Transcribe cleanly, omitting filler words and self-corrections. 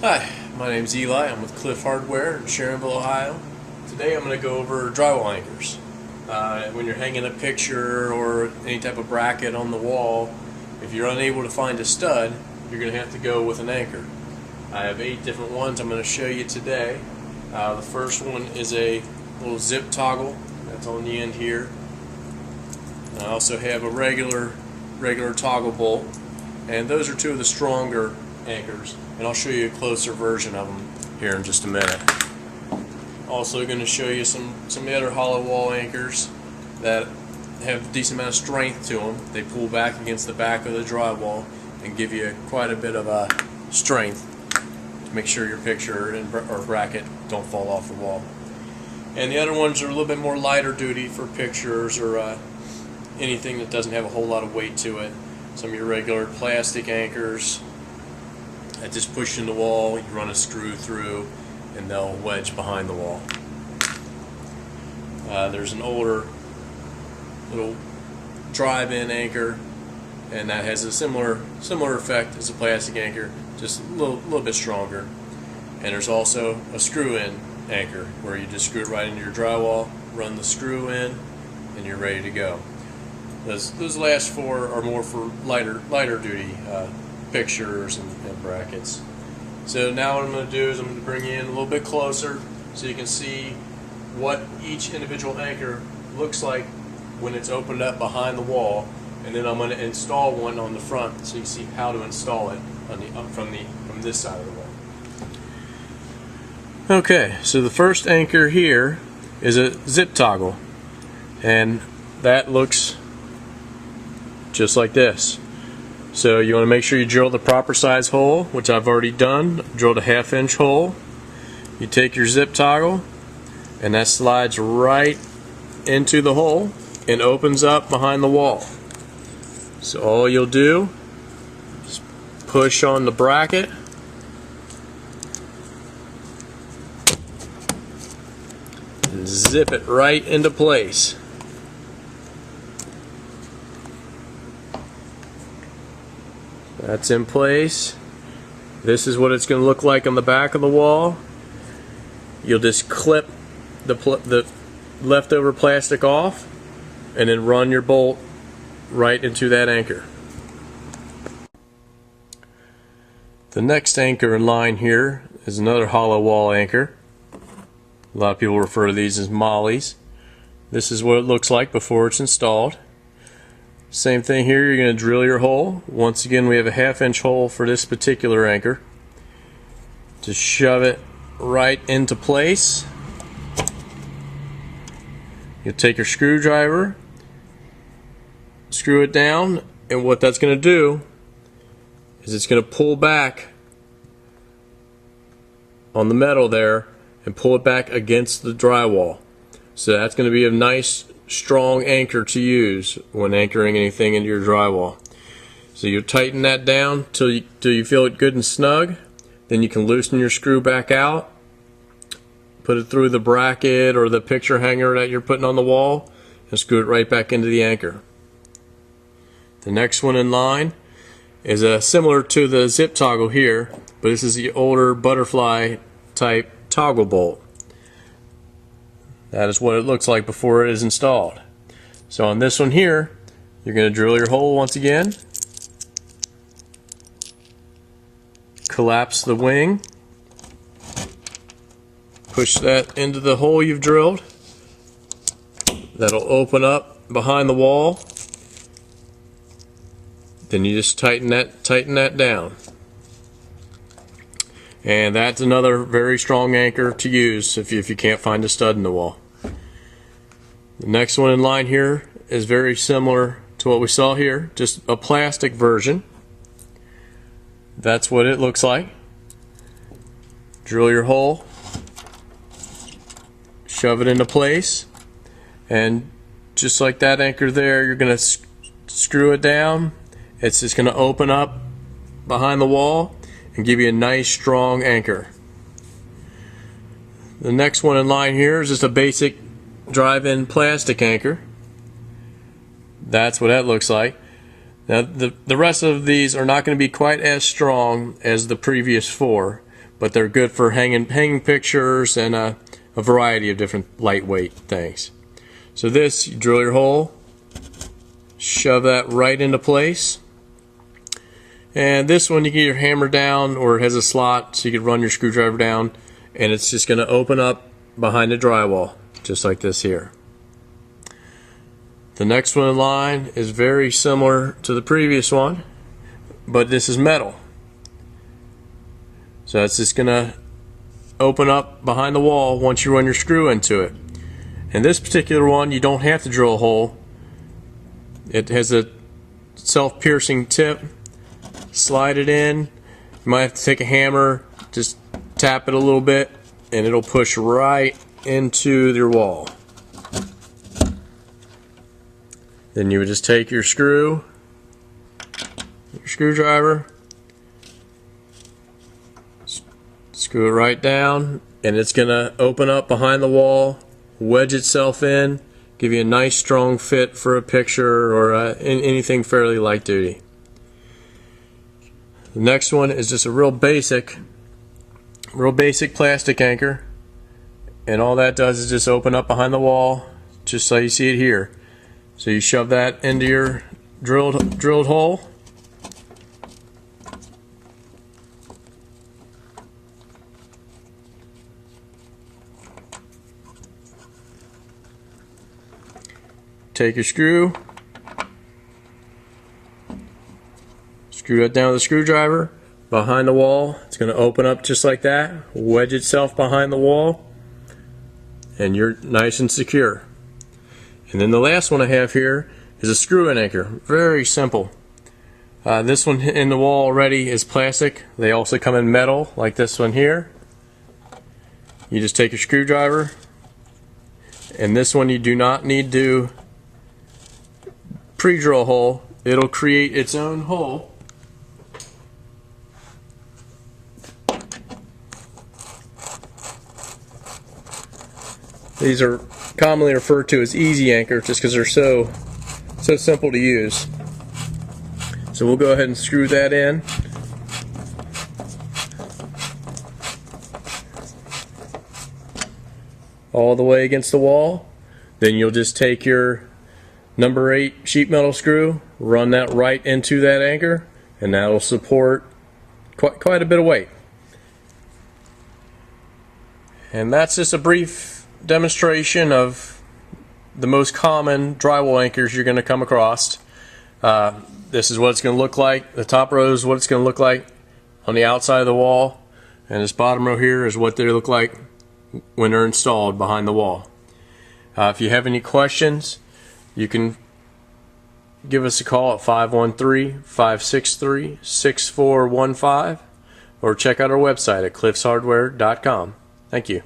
Hi, my name is Eli. I'm with Cliff Hardware in Sharonville, Ohio. Today I'm going to go over drywall anchors. When you're hanging a picture or any type of bracket on the wall, if you're unable to find a stud, you're going to have to go with an anchor. I have 8 different ones I'm going to show you today. The first one is a little zip toggle that's on the end here. I also have a regular toggle bolt, and those are 2 of the stronger anchors, and I'll show you a closer version of them here in just a minute. Also going to show you some other hollow wall anchors that have a decent amount of strength to them. They pull back against the back of the drywall and give you quite a bit of strength to make sure your picture or bracket don't fall off the wall. And the other ones are a little bit more lighter duty for pictures or anything that doesn't have a whole lot of weight to it. Some of your regular plastic anchors that just push in the wall, you run a screw through and they'll wedge behind the wall. There's an older little drive-in anchor, and that has a similar effect as a plastic anchor, just a little bit stronger. And there's also a screw-in anchor where you just screw it right into your drywall, run the screw in, and you're ready to go. Those last 4 are more for lighter duty pictures and brackets. So now what I'm going to do is I'm going to bring you in a little bit closer so you can see what each individual anchor looks like when it's opened up behind the wall, and then I'm going to install one on the front so you see how to install it on from this side of the wall. Okay, so the first anchor here is a zip toggle, and that looks just like this. So you want to make sure you drill the proper size hole, which I've already done. Drilled a 1/2 inch hole. You take your zip toggle, and that slides right into the hole and opens up behind the wall. So all you'll do is push on the bracket, and zip it right into place. That's in place. This is what it's going to look like on the back of the wall. You'll just clip the leftover plastic off and then run your bolt right into that anchor. The next anchor in line here is another hollow wall anchor. A lot of people refer to these as mollies. This is what it looks like before it's installed. Same thing here, you're going to drill your hole. Once again, we have a 1/2 inch hole for this particular anchor. Just shove it right into place. You'll take your screwdriver, screw it down, and what that's going to do is it's going to pull back on the metal there and pull it back against the drywall. So that's going to be a nice strong anchor to use when anchoring anything into your drywall. So you tighten that down till you feel it good and snug. Then you can loosen your screw back out, put it through the bracket or the picture hanger that you're putting on the wall, and screw it right back into the anchor. The next one in line is similar to the zip toggle here, but this is the older butterfly type toggle bolt. That is what it looks like before it is installed. So on this one here, you're going to drill your hole once again, collapse the wing, push that into the hole you've drilled. That'll open up behind the wall. Then you just tighten that down. And that's another very strong anchor to use if you can't find a stud in the wall. The next one in line here is very similar to what we saw here, just a plastic version. That's what it looks like. Drill your hole, shove it into place, and just like that anchor there, you're going to screw it down. It's just going to open up behind the wall and give you a nice strong anchor. The next one in line here is just a basic drive-in plastic anchor. That's what that looks like. Now the rest of these are not going to be quite as strong as the previous 4, but they're good for hanging pictures and a variety of different lightweight things. So this, you drill your hole, shove that right into place. And this one you can get your hammer down, or it has a slot so you can run your screwdriver down, and it's just going to open up behind the drywall, just like this here. The next one in line is very similar to the previous one, but this is metal. So it's just going to open up behind the wall once you run your screw into it. And this particular one, you don't have to drill a hole. It has a self-piercing tip. Slide it in. You might have to take a hammer, just tap it a little bit, and it'll push right into your wall. Then you would just take your screwdriver, screw it right down, and it's going to open up behind the wall, wedge itself in, give you a nice strong fit for a picture or anything fairly light duty. The next one is just a real basic plastic anchor, and all that does is just open up behind the wall, just like you see it here. So you shove that into your drilled hole. Take your screw, screw that down with a screwdriver behind the wall. It's going to open up just like that, wedge itself behind the wall, and you're nice and secure. And then the last one I have here is a screw-in anchor. Very simple. This one in the wall already is plastic. They also come in metal, like this one here. You just take your screwdriver, and this one you do not need to pre-drill a hole. It'll create its own hole. These are commonly referred to as easy anchor just because they're so simple to use. So we'll go ahead and screw that in. All the way against the wall. Then you'll just take your number 8 sheet metal screw, run that right into that anchor, and that will support quite a bit of weight. And that's just a brief demonstration of the most common drywall anchors you're going to come across. This is what it's going to look like. The top row is what it's going to look like on the outside of the wall, and this bottom row here is what they look like when they're installed behind the wall. If you have any questions, you can give us a call at 513-563-6415 or check out our website at cliffshardware.com. Thank you.